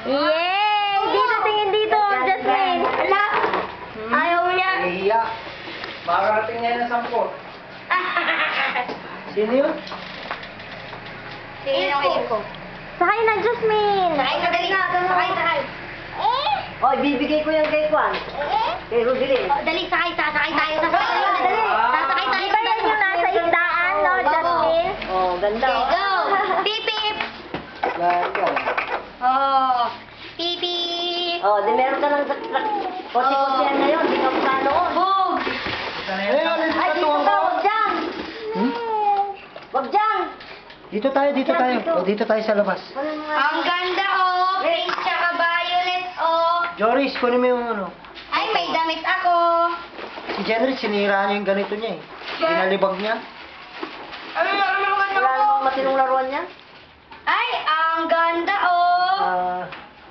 Yay! Dito, tingin dito, Jasmine. Ala! Ayaw niya. Nahihiya. Makakarating ngayon ng 10. Sino yun? Sino yung iko? Sakay na, Jasmine. Sakay ka dali. Sakay. O, ibibigay ko yan kay Kwan. Kay Rubilin. Oh, dali, sakay tayo. Sasakay tayo. Dali. Sasakay tayo. Di ba yan yung nasa isdaan, no, Jasmine? Oh, ganda. Okay, go! Pip, pip! Laga. Oh, pip, pip! Oh, di meron ka ng kotse-kotse yan ngayon. Di ka pa noon. Boom! Ay, dito ka. Wag dyan. Wag dyan. Dito tayo. O, dito tayo sa labas. Ang ganda, oh! Pink tsaka violet, oh! Joris, kunin mo yung ano. Ay, may damit ako! Si Jenry, sinira niya yung ganito niya eh. Pinalibag niya. Ano Wala namang matinong laruan yan. Ay, ang ganda, oh!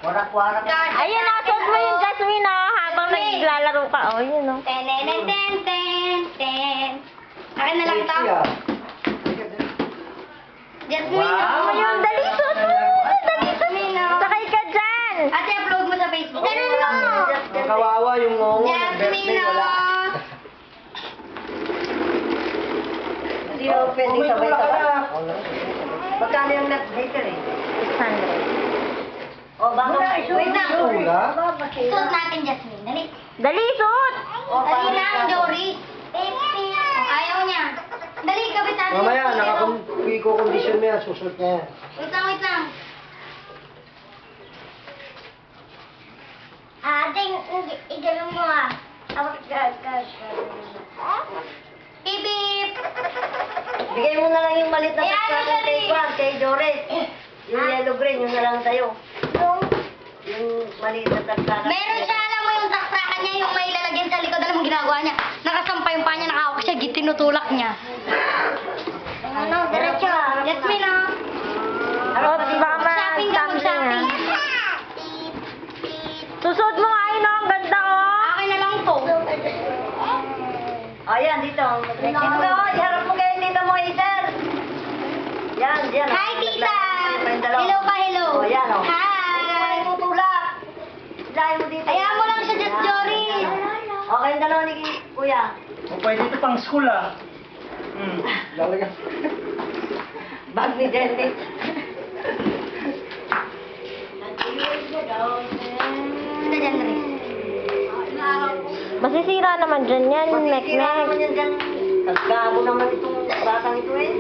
Warak-warak. Ayun, nasot mo yung Jasmine, oh, habang naglalaro ka. Oh, yun, oh. Ten, ten, ten, ten, ten, ten. Akin na lang to. Jasmine, Wow. oh, Ayun, dali, suot mo muna, dali, Jasmine, oh. sakay ka dyan. Ate, upload mo sa Facebook. Ganun mo! Ang kawawa yung ngongo ng Jasmine, birthday, wala. oh! Hindi mo pwedeng May tulak ka sabay-sabay. na. Magkano yung net later eh? 600. Oh, baka Wait lang. Tulak? Suot natin, Jasmine. Dali. Dali, suot. Dali lang, Jory. Ayaw niya. Dali, kabit natin. Mamaya, nakakondisyon mo yan, susunod niya yan. Wait lang. Ating, igalo mo ah. Beep, beep. bigay mo na lang yung malit na Ayan, saksakan kay dali. Kwan, kay Doris. Yung yellow green, yun na lang sa'yo. Yung maliit na saksakan. Meron siya, alam mo yung saksakan niya, yung may lalagyan sa likod. Alam mo ginagawa niya? Nakasampay yung paa niya, nakahawak siya, tinutulak niya. Ano, diretso. Jasmine, oh. Oh, baka Shopping ka, mag-shopping. Susuot mo nga yun, oh. Ang ganda, oh. Akin na lang to. Ayan, dito. Iharap mo kayo dito mo, Ether. Yan, yan. Hi, tita! May dalawa. Hello pa, hello. Oh, yan, oh. Hi! Tutulak. Ilahin mo dito. Ayaw mo lang siya, Just Jory. Okay, yung dalawa ni Kuya. O, pwede ito pang school ah. Lalagyan. Bag ni Jenny. Ito, Jenry. Masisira naman dyan yan, Masisira mek-mek. naman yan dyan. Naggago naman itong batang ito eh.